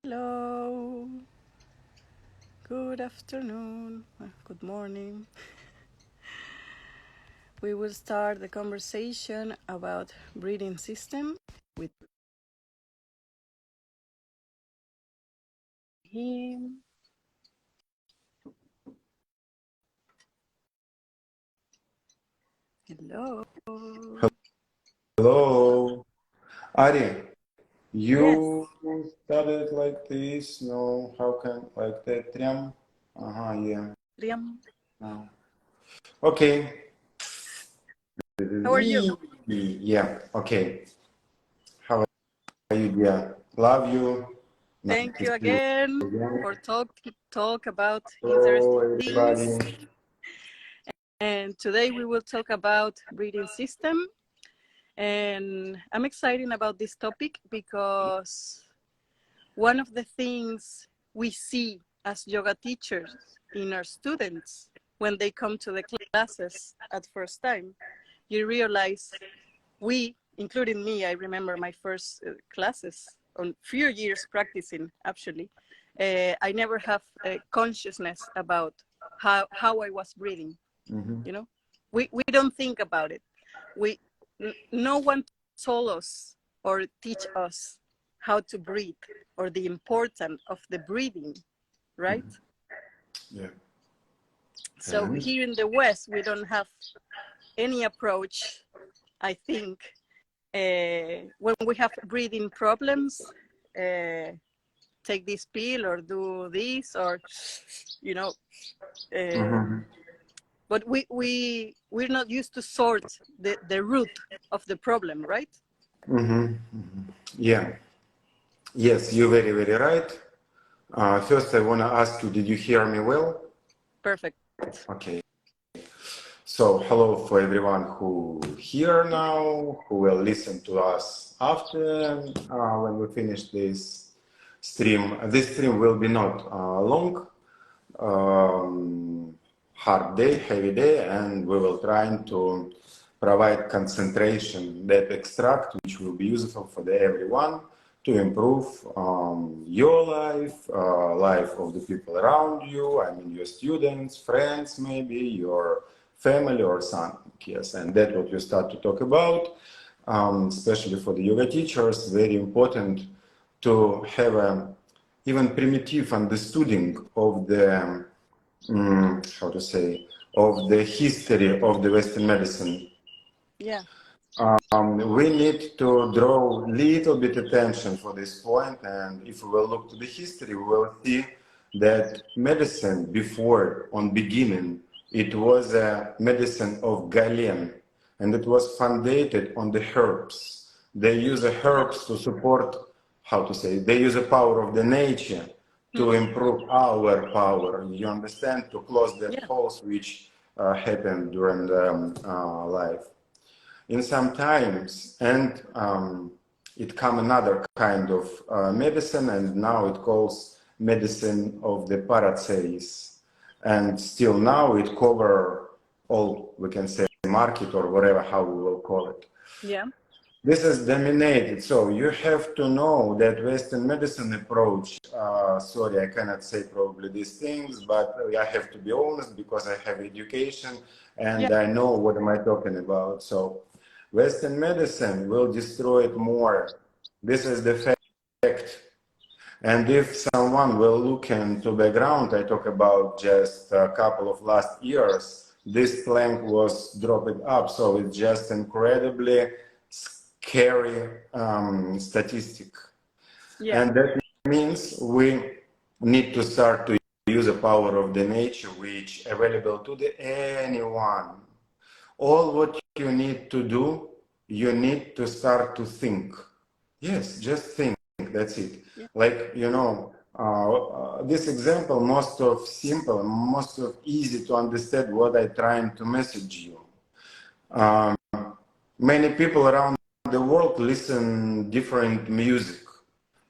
Hello, good afternoon, good morning. We will start the conversation about breathing system with him. Hello. Hello, Ari. Yes. You started like this? No, how can like that? Triam? Yeah. Liam, No. Okay. how are you? Yeah. Okay. How are you, dear? Love you. Nice Thank to you see you again again. for talk about Hello, interesting things. everybody. And today we will talk about breathing system. And I'm excited about this topic because one of the things we see as yoga teachers in our students when they come to the classes at first time, you realize we, including me, I remember my first classes on few years practicing actually. I never have a consciousness about how I was breathing. Mm-hmm. You know, we don't think about it. We no one told us or teach us how to breathe or the importance of the breathing, right? Yeah. So And here in the West, we don't have any approach, I think, when we have breathing problems, uh, take this pill or do this or, you know, mm-hmm. but we're not used to sort the root of the problem, right? Mm-hmm. Yeah. Yes, you're very, very right. First, I want to ask you, did you hear me well? Perfect. Okay. So, hello for everyone who here now, who will listen to us after when we finish this stream. This stream will be not long, um, hard day, heavy day, and we will try to provide concentration, that extract, which will be useful for the everyone to improve your life, life of the people around you. I mean, your students, friends, maybe your family or something. Yes, and that's what we start to talk about. Especially for the yoga teachers, very important to have a even primitive understanding of the how to say of the history of the Western medicine. Yeah. We need to draw little bit attention for this point, and if we will look to the history, we will see that medicine before, on beginning, it was a medicine of Galen, and it was founded on the herbs. They use the Yeah. herbs to support, how to say, they use the power of the nature to Hmm. improve our power. You understand? To close that Yeah. holes which happened during the life in some times, and it come another kind of medicine, and now it calls medicine of the paraceis, and still now it cover all, we can say, market or whatever, how we will call it. Yeah. This is dominated, so you have to know that Western medicine approach, sorry, I cannot say probably these things, but I have to be honest because I have education Yeah. and I know what am I talking about. So Western medicine will destroy it more. This is the fact. And if someone will look into background, I talk about just a couple of last years, this plank was dropping up. So it's just incredibly scary statistic. Yeah. And that means we need to start to use the power of the nature, which available to the anyone. All what you need to do, you need to start to think. Yes, just think. That's it. Yeah. Like this example, most of simple, most of easy to understand what I trying to message you. Um, Many people around the world listen different music.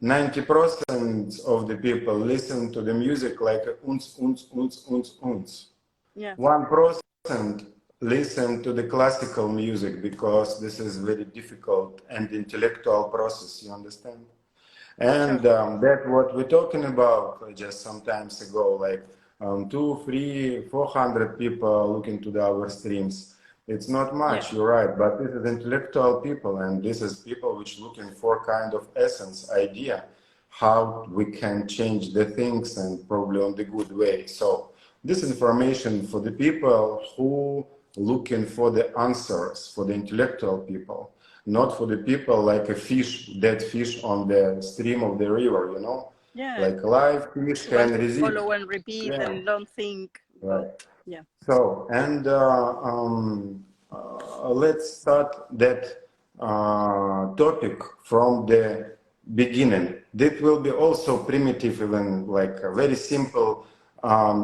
90% of the people listen to the music like uns, uns, uns, uns, uns. Yeah. 1% listen to the classical music because this is very difficult and intellectual process, you understand? And Sure. that's what we're talking about just some times ago, like 2, 3, 400 people looking to our streams. It's not Yeah. much, you're right, but this is intellectual people, and this is people which looking for kind of essence, idea, how we can change the things and probably on the good way. So this information for the people who looking for the answers, for the intellectual people, not for the people like a fish, dead fish on the stream of the river, you know, Yeah. like live fish Who want can to resist. follow and repeat Yeah, and don't think. right. But yeah. So, and let's start that topic from the beginning. That will be also primitive, even like a very simple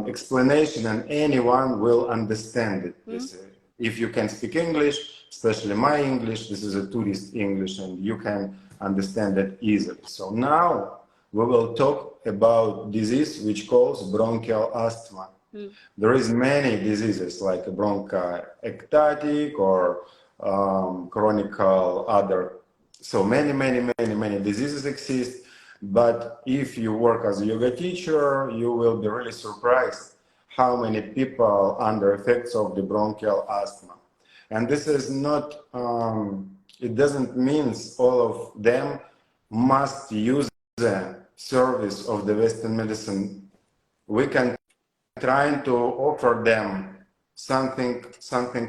explanation, and anyone will understand it. This, if you can speak English, especially my English, this is a tourist English, and you can understand it easily. So now we will talk about disease which calls bronchial asthma. There is many diseases like bronchiectatic or chronic other. So many diseases exist. But if you work as a yoga teacher, you will be really surprised how many people under effects of the bronchial asthma. And this is not, it doesn't mean all of them must use the service of the Western medicine. We can trying to offer them something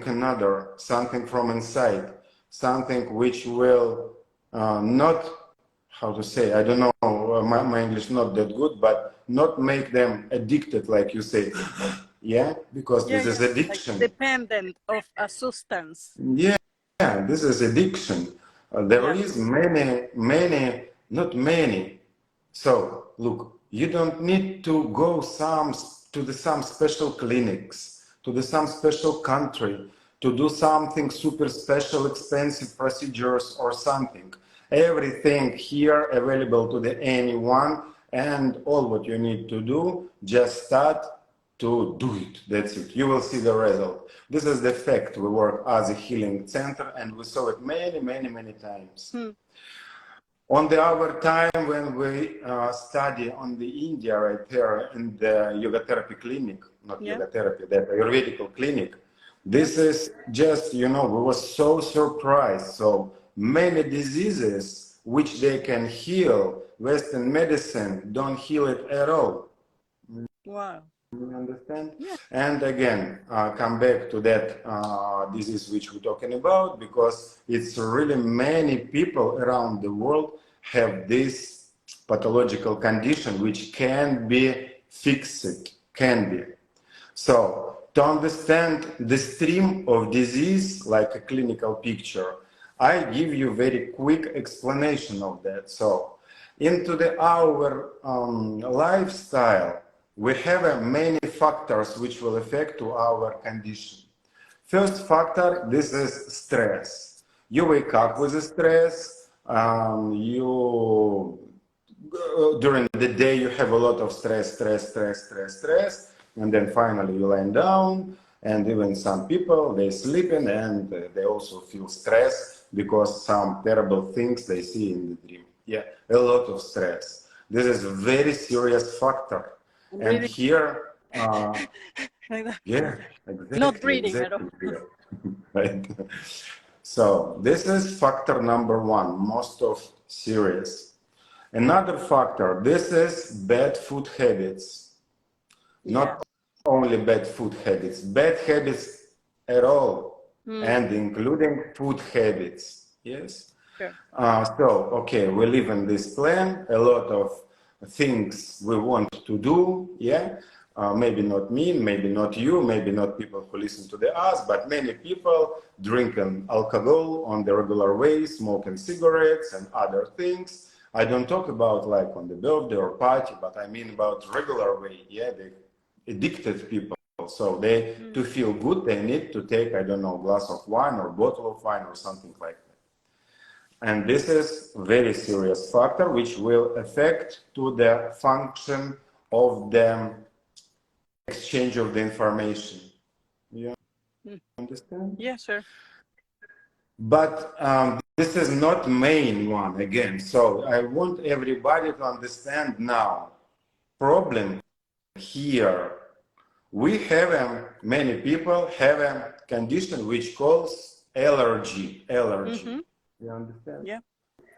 another, something from inside, something which will not, how to say, I don't know, my English not that good, but not make them addicted, like you say, yeah, because Yeah, this is yeah. Like addiction. dependent of a substance. Yeah, this is addiction. There Yeah. is not many. So look, you don't need to go some special clinics, to some special country, to do something super special, expensive procedures or something. Everything here available to the anyone, and all what you need to do, just start to do it. That's it. You will see the result. This is the fact. We work as a healing center, and we saw it many times. On the our time when we study on the India right there in the yoga therapy clinic, not yoga therapy, that Ayurvedic clinic, this is just, you know, we were so surprised. So many diseases which they can heal, Western medicine don't heal it at all. Wow. You understand? Yeah. And again, come back to that disease which we're talking about, because it's really many people around the world have this pathological condition which can be fixed, can be. So to understand the stream of disease like a clinical picture, I give you very quick explanation of that. So into our lifestyle, we have many factors which will affect to our condition. First factor, this is stress. You wake up with stress, you during the day you have a lot of stress, and then finally you lie down, and even some people, they sleeping and they also feel stress because some terrible things they see in the dream. Yeah, a lot of stress. This is a very serious factor. And Really. here, Like that. yeah, Not breathing at all. yeah. Right. So this is factor number one, most of serious. Another factor, this is bad food habits. Not only bad food habits, bad habits at all, and including food habits. Yes. Sure. So, okay, we live in this plan, a lot of things we want to do, yeah. Maybe not me, maybe not you, maybe not people who listen to us, but many people drinking alcohol on the regular way, smoking cigarettes and other things. I don't talk about like on the birthday or party, but I mean about regular way, yeah, the addicted people. So they, to feel good, they need to take, I don't know, glass of wine or bottle of wine or something like that. And this is very serious factor which will affect to the function of the exchange of the information. You understand? Yeah, sure. But this is not main one again. So I want everybody to understand now. Problem here. We have many people have a condition which calls allergy. Allergy. You understand? Yeah,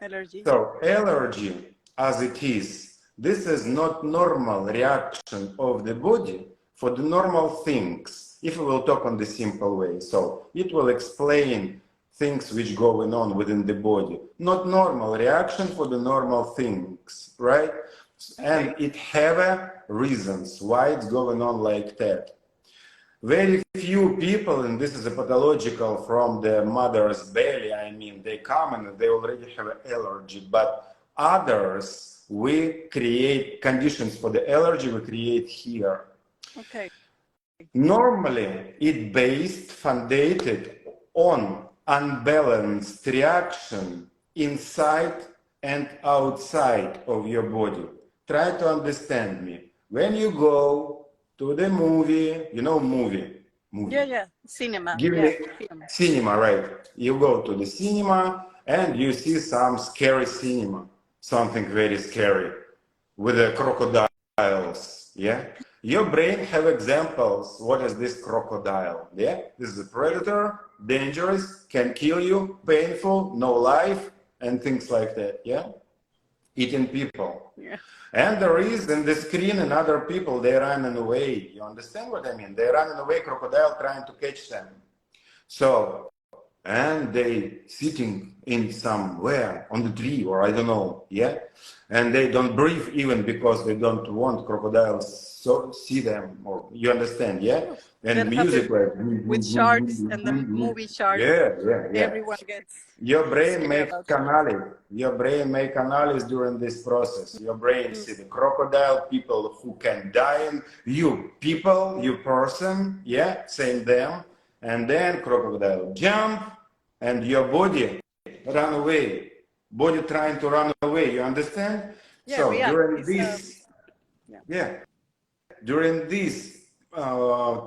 allergy. So allergy, as it is, this is not normal reaction of the body for the normal things. If we will talk on the simple way, so it will explain things which going on within the body. Not normal reaction for the normal things, right? And it have reasons why it's going on like that. Very few people, and this is a pathological from the mother's belly, I mean, they come and they already have an allergy, but others, we create conditions for the allergy, we create here. Okay. Normally, it based, founded on unbalanced reaction inside and outside of your body. Try to understand me. When you go to the movie, you know movie. Yeah, cinema. Give yeah. me cinema, right? You go to the cinema and you see some scary cinema, something very scary with the crocodiles, yeah? Your brain have examples. What is this crocodile? Yeah, this is a predator, dangerous, can kill you, painful, no life, and things like that. Yeah, eating people. Yeah. And there is in the screen and other people, they running away. You understand what I mean? They running away, crocodile trying to catch them. So, and they sitting in somewhere on the tree or I don't know, yeah? And they don't breathe even because they don't want crocodiles so see them, or you understand, yeah? And That music like with sharks and the movie Shark. yeah. Everyone gets your brain scared make about analysis. Your brain make analysis during this process. Your brain see the crocodile, people who can die, and you people, you person, yeah, same them, and then crocodile jump, and your body run away. Body trying to run away. You understand? Yeah, So react. during It's, this, during this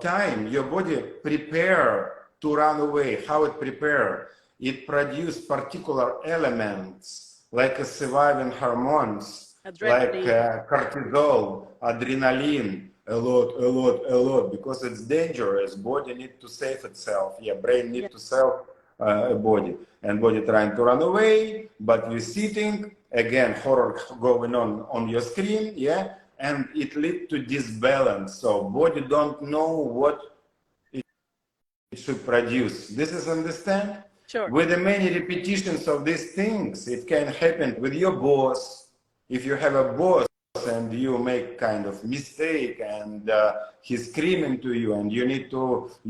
time, your body prepare to run away. How it prepare? It produce particular elements like surviving hormones, like adrenaline. cortisol, adrenaline, a lot, because it's dangerous. Body need to save itself. Yeah, brain need to save a body, and body trying to run away, but you're sitting again, horror going on your screen, yeah, and it leads to disbalance. So body don't know what it should produce. This is understand? Sure. With the many repetitions of these things, it can happen with your boss. If you have a boss and you make kind of mistake and he's screaming to you and you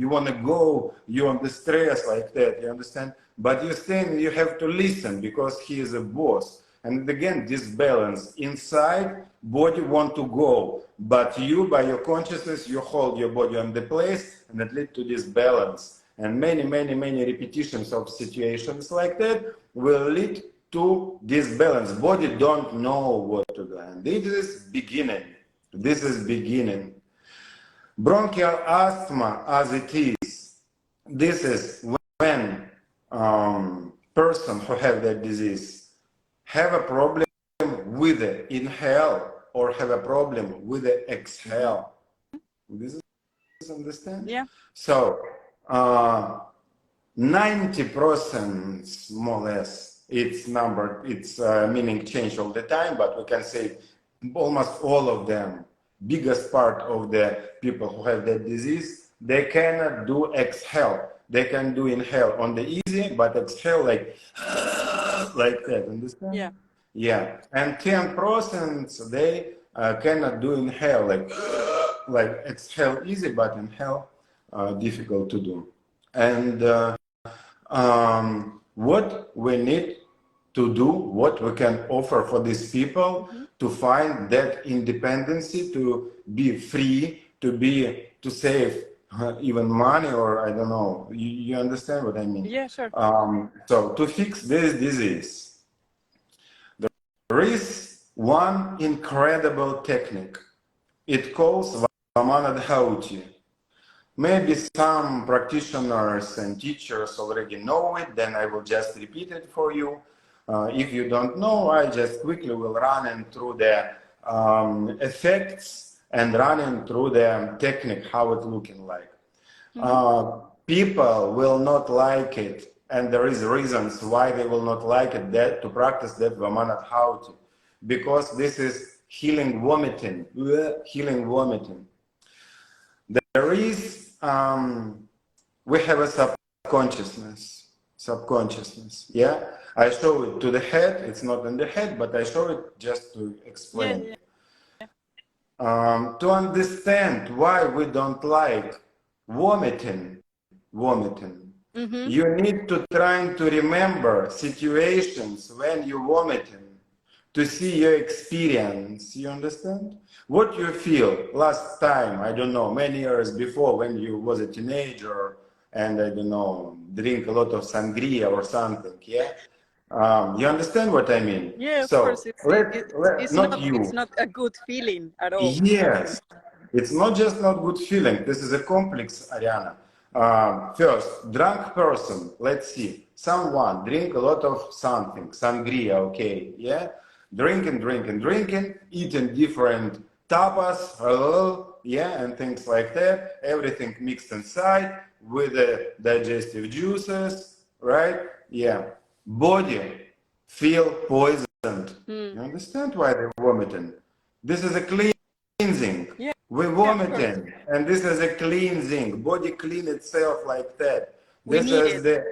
want to go, you under stress like that, you understand? But you stand, you have to listen because he is a boss. And again, this balance inside, body want to go, but you, by your consciousness, you hold your body on the place, and it leads to this balance. And many repetitions of situations like that will lead to this balance. Body don't know what to do, and this is beginning. This is beginning. Bronchial asthma, as it is, this is when person who have that disease have a problem with the inhale or have a problem with the exhale. This is understand? Yeah. So 90% more or less, it's number, it's meaning change all the time, but we can say almost all of them, biggest part of the people who have that disease, they cannot do exhale. They can do inhale on the easy, but exhale like that, understand? Yeah. Yeah, and 10% they cannot do inhale like exhale easy, but inhale difficult to do. And what we need to do, what we can offer for these people to find that independency, to be free, to save even money, or I don't know. You understand what I mean? Yeah, sure. So to fix this disease, there is one incredible technique. It calls Vaman dhauti. Maybe some practitioners and teachers already know it, then I will just repeat it for you. If you don't know, I just quickly will run in through the effects and running through the technique, how it looking like. People will not like it, and there is reasons why they will not like it, that to practice that Vaman dhauti, because this is healing vomiting, healing vomiting. There is, we have a subconsciousness, yeah? I show it to the head, it's not in the head, but I show it just to explain. Yeah, To understand why we don't like vomiting, you need to try to remember situations when you vomiting, to see your experience, you understand? What you feel last time, I don't know, many years before when you was a teenager and I don't know, drink a lot of sangria or something, yeah? You understand what I mean? yeah. Of So, course, it's not you. it's not a good feeling at all. Yes, it's not just not good feeling. This is a complex, Ariana. First, drunk person. Let's see. Someone drink a lot of something, sangria. Okay, yeah, drinking, eating different tapas, yeah, and things like that. Everything mixed inside with the digestive juices, right? Yeah, body feel poisoned. You understand why they're vomiting? This is a cleansing. Yeah, We yeah, of course. vomiting, and this is a cleansing. Body clean itself like that. We This need is it.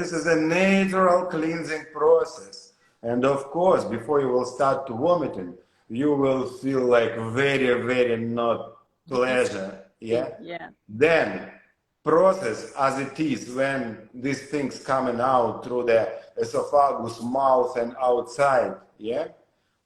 this is a natural cleansing process. And of course, before you will start to vomiting, you will feel like very, very not pleasure. Yeah. Yeah. Then process as it is when these things coming out through the esophagus, mouth, and outside. Yeah.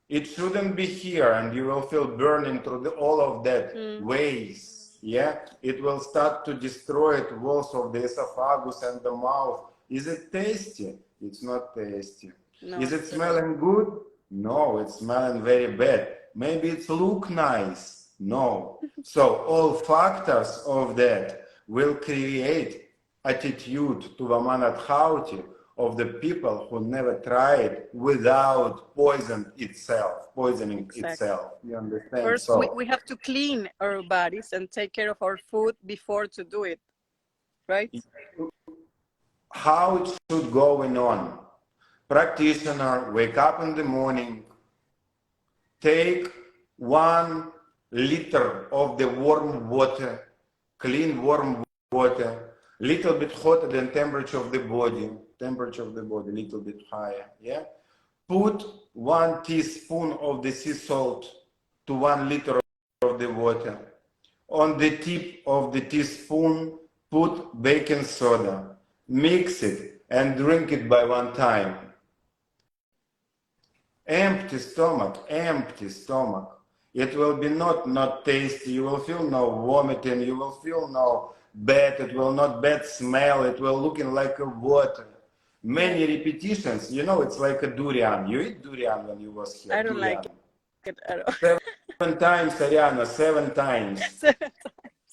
It shouldn't be here, and you will feel burning through all of that ways. Yeah, it will start to destroy the walls of the esophagus and the mouth. Is it tasty? It's not tasty. No, Is it smelling good? No, it's smelling very bad. Maybe it's look nice. No. So all factors of that will create attitude to Vaman dhauti of the people who never tried without poisoning itself. You understand? First, So we have to clean our bodies and take care of our food before to do it, right? how it should going on? Practitioner wake up in the morning, take 1 liter of the warm water, clean warm water, little bit hotter than temperature of the body, little bit higher, yeah? Put 1 teaspoon of the sea salt to 1 liter of the water. On the tip of the teaspoon, put baking soda, mix it and drink it by one time. Empty stomach. It will be not tasty. You will feel no vomiting. You will feel no bad. It will not bad smell. It will looking like a water. Many repetitions. You know, it's like a durian. You eat durian when you was here. I don't durian. like it at all. 7 times, Ariana. 7 times.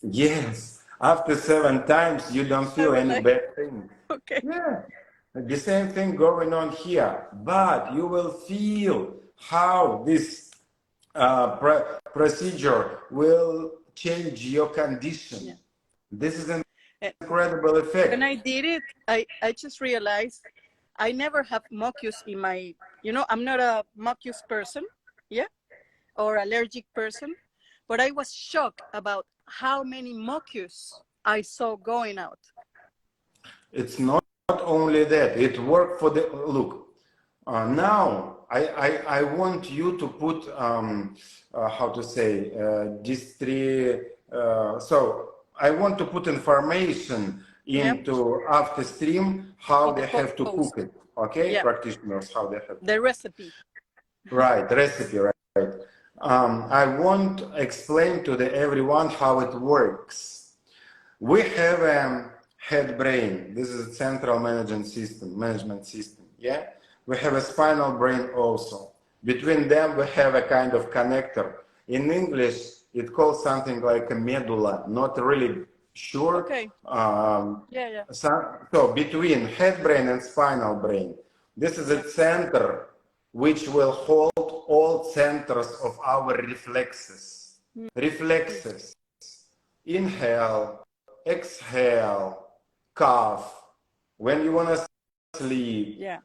Yes. After 7 times, you don't feel any bad thing. Okay. Yeah. The same thing going on here, but you will feel how this procedure will change your condition. Yeah. This is an incredible effect. When I did it, I just realized I never have mucus in my, I'm not a mucus person, yeah, or allergic person, but I was shocked about how many mucus I saw going out. It's not only that, it worked for the, look, now I want you to put, how to say, these three, so I want to put information into after stream, how they have to cook it, okay? Practitioners, how they have to the recipe. Right, recipe, right. I want to explain to everyone how it works. We have a head brain. This is a central management system, yeah? We have a spinal brain also. Between them, we have a kind of connector. In English, it calls something like a medulla, not really sure. Okay. Yeah. So between head brain and spinal brain, this is a center which will hold all centers of our reflexes. Reflexes. Inhale, exhale, cough. When you want to sleep. Yeah.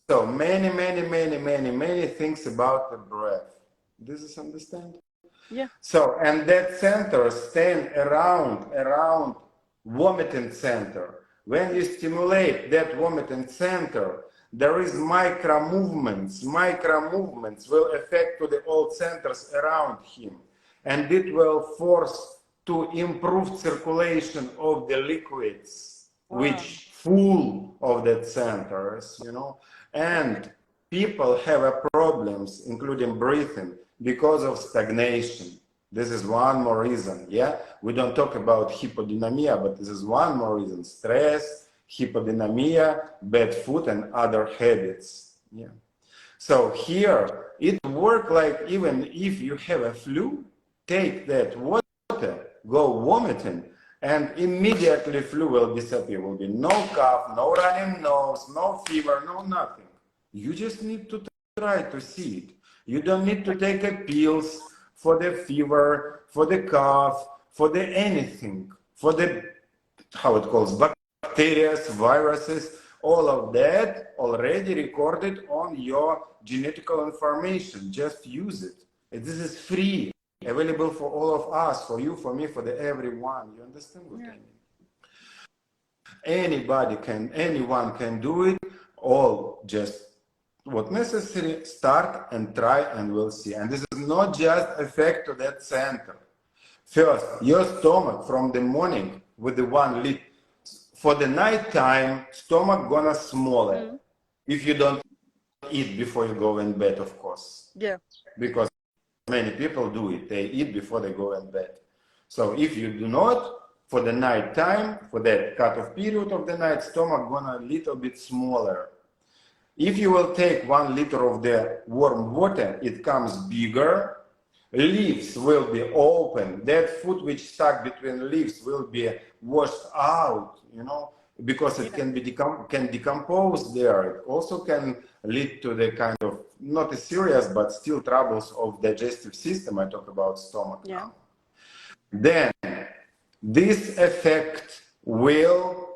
So many things about the breath. This is understand? Yeah. So, and that center stand around vomiting center. When you stimulate that vomiting center, there is micro movements. Micro movements will affect to the old centers around him, and it will force to improve circulation of the liquids, which full of that centers, you know, and people have a problems, including breathing, because of stagnation. This is one more reason, yeah? We don't talk about hypodynamia, but this is one more reason. Stress, hypodynamia, bad food, and other habits, yeah. So here, it works like even if you have a flu, take that water, go vomiting, and immediately flu will disappear. Will be no cough, no running nose, no fever, no nothing. You just need to try to see it. You don't need to take a pills for the fever, for the cough, for the anything, for the, how it calls, bacteria, viruses, all of that already recorded on your genetical information. Just use it. This is free, available for all of us, for you, for me, for the everyone. You understand what I mean? Anybody can, anyone can do it. All just what necessary, start and try, and we'll see. And this is not just effect to that center. First, your stomach from the morning with the 1 liter. For the night time, stomach gonna smaller. If you don't eat before you go in bed, of course. Yeah. Because many people do it. They eat before they go in bed. So if you do not, for the night time, for that cut-off period of the night, stomach gonna a little bit smaller. If you will take 1 liter of the warm water, it comes bigger. Leaves will be open. That food which stuck between leaves will be washed out, you know, because it can be can decompose there. It also can lead to the kind of not a serious but still troubles of digestive system. I talk about stomach now. Then this effect will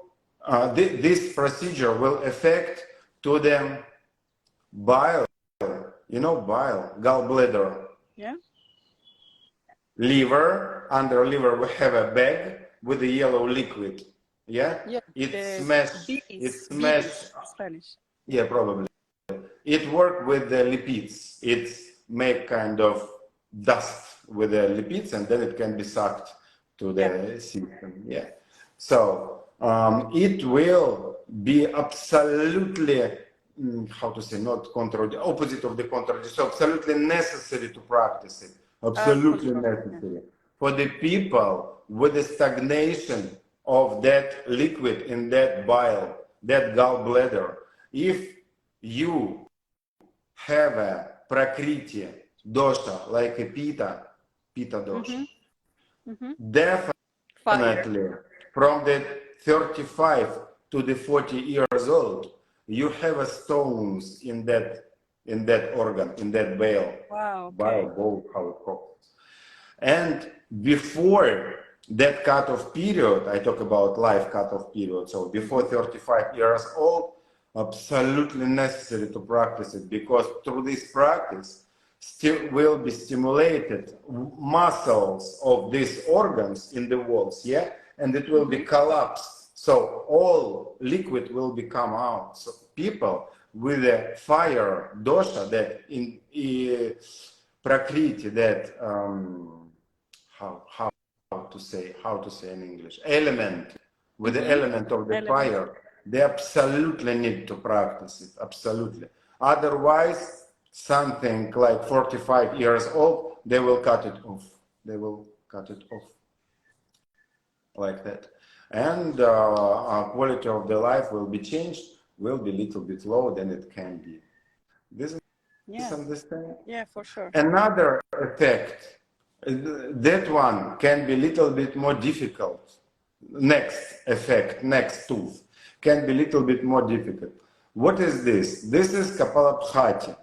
this procedure will affect to the bile, you know, bile, gallbladder. Yeah. Liver, under liver we have a bag with a yellow liquid. Yeah? Yeah. It's smashed. It's smashed. Spanish. Yeah, probably. It works with the lipids. It's make kind of dust with the lipids, and then it can be sucked to the system. Yeah. So it will be absolutely, how to say, not opposite of the contrary. So absolutely necessary to practice it. Absolutely necessary for the people with the stagnation of that liquid in that bile, that gallbladder. If you have a prakriti dosha like a pitta dosha, definitely from the 35 to the 40 years old, you have a stones in that organ, in that bile. Wow. Bile, bowl, how it calls. And before that cutoff period, I talk about life cutoff period. So before 35 years old, absolutely necessary to practice it, because through this practice still will be stimulated muscles of these organs in the walls, yeah, and it will be collapsed. So all liquid will become out. So people with a fire dosha, that in prakriti, that how to say in English, element, with the element of the fire, they absolutely need to practice it, absolutely. Otherwise, something like 45 years old, they will cut it off. They will cut it off like that. And our quality of the life will be changed, will be a little bit lower than it can be. This is Yeah. Understand? Yeah, for sure. Another effect, that one can be a little bit more difficult. Next effect, next tool, can be a little bit more difficult. What is this? This is Kapalabhati.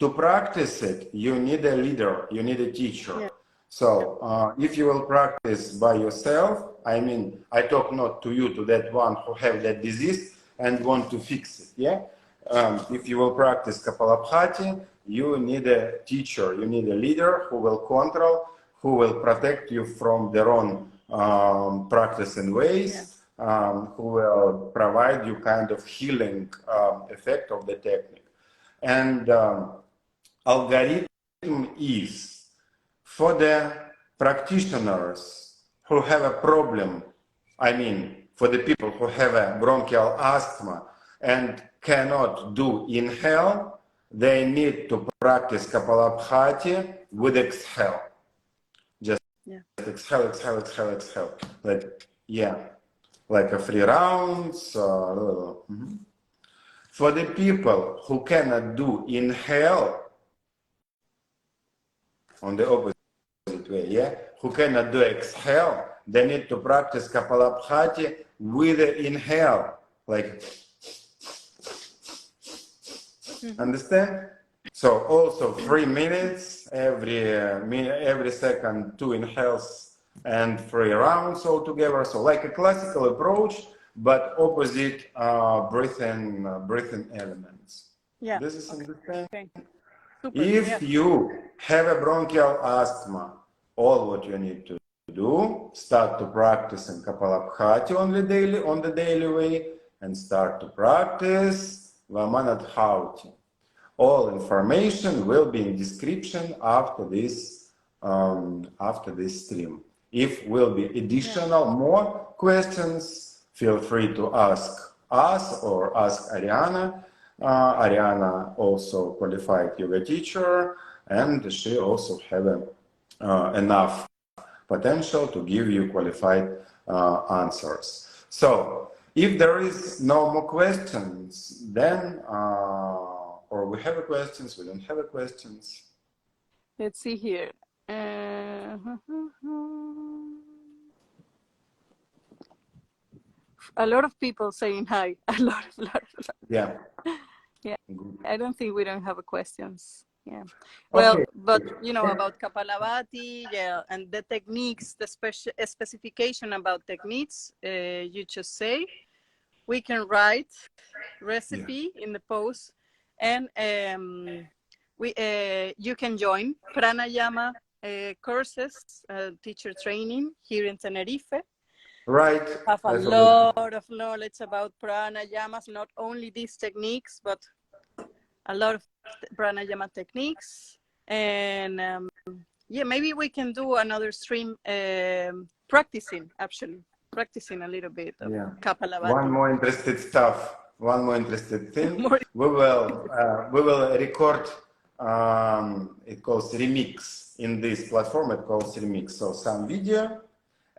To practice it, you need a leader, you need a teacher. Yeah. So if you will practice by yourself, I mean, I talk not to you, to that one who have that disease and want to fix it, yeah? If you will practice Kapalabhati, you need a teacher, you need a leader who will control, who will protect you from their own practice and ways, who will provide you kind of healing effect of the technique. And algorithm is for the practitioners who have a problem, I mean, for the people who have a bronchial asthma and cannot do inhale, they need to practice Kapalabhati with exhale. Just exhale, exhale, exhale, exhale. Like, yeah, like a 3 rounds. For the people who cannot do inhale, on the opposite way, yeah, who cannot do exhale, they need to practice Kapalabhati with the inhale, like, understand? So also 3 minutes, every second 2 inhales and 3 rounds altogether. So like a classical approach, but opposite breathing elements. Yeah. This is understand? Okay. Super. If you have a bronchial asthma, all what you need to do, start to practice in Kapalabhati on the daily way, and start to practice Vaman and dhauti. All information will be in description after this stream. If will be additional more questions, feel free to ask us or ask Ariana. Ariana also qualified yoga teacher, and she also have enough potential to give you qualified answers. So if there is no more questions, then or we have questions, we don't have questions. Let's see here. A lot of people saying hi. A lot. Yeah. Yeah. I don't think we don't have questions. Yeah. Well, okay. But you know about Kapalabhati, yeah, and the techniques, the specification about techniques. You just say we can write recipe in the post, and you can join pranayama courses, teacher training here in Tenerife. Right. Have a lot of knowledge about pranayamas, not only these techniques, but a lot of pranayama techniques. And yeah, maybe we can do another stream practicing a little bit of Kapalabhati. One more interesting stuff. One more interesting thing. we will record. It calls remix in this platform. It calls remix. So some video.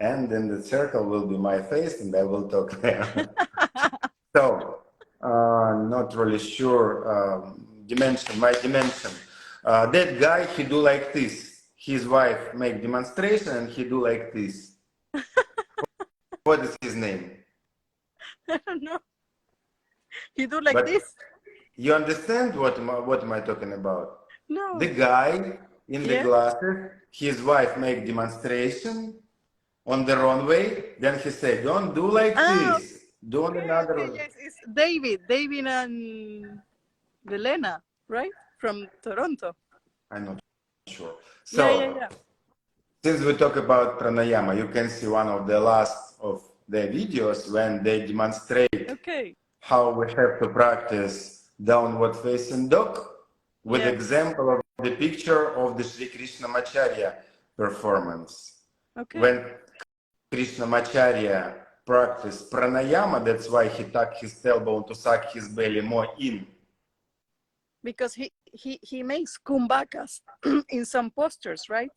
And in the circle will be my face, and I will talk there. So, not really sure my dimension. That guy, he do like this. His wife make demonstration, and he do like this. What is his name? I don't know. He do like this. You understand what am I talking about? No. The guy in the glasses, his wife make demonstration on the runway, then he said, don't do like this. Do another way. Yes, it's David and Elena, right? From Toronto. I'm not sure. So, since we talk about pranayama, you can see one of the last of the videos when they demonstrate how we have to practice downward facing dog with example of the picture of the Sri Krishnamacharya performance. When Krishnamacharya practiced pranayama, that's why he tucked his tailbone to suck his belly more in. Because he makes kumbhakas in some postures, right?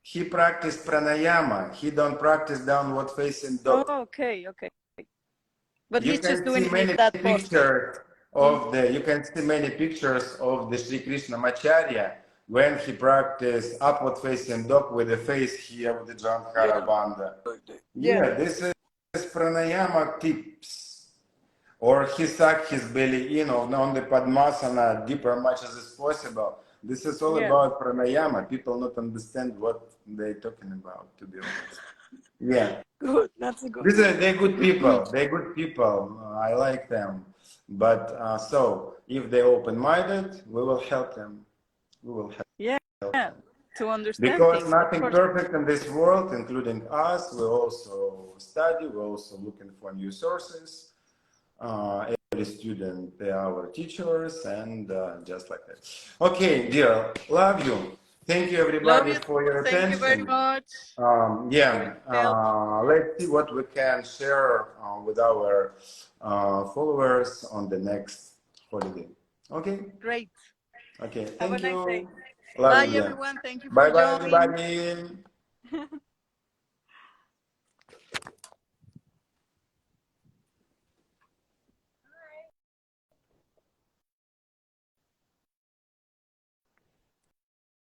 He practiced pranayama. He don't practice downward facing dog. Oh, okay. But you he's just doing it in that posture. of the, you can see many pictures of the Sri Krishna Macharya when he practiced upward facing dog with the face here with the Janhara Bandha. Yeah, this is pranayama tips. Or he sucked his belly in on the Padmasana deeper much as is possible. This is all about pranayama. People not understand what they're talking about, to be honest. Yeah. Good, that's a good. They're good people. They're good people. I like them. But so, if they're open-minded, we will help them. We will help them. To understand because things, nothing perfect in this world, including us. We also study. We're also looking for new sources. Every student, they are our teachers, and just like that. Okay, dear, love you. Thank you, everybody, for your attention. Thank you very much. Let's see what we can share with our followers on the next holiday. Okay? Great. Okay, Have thank a nice you. day. Love Bye, you. everyone. Thank you for Bye-bye, joining. everybody.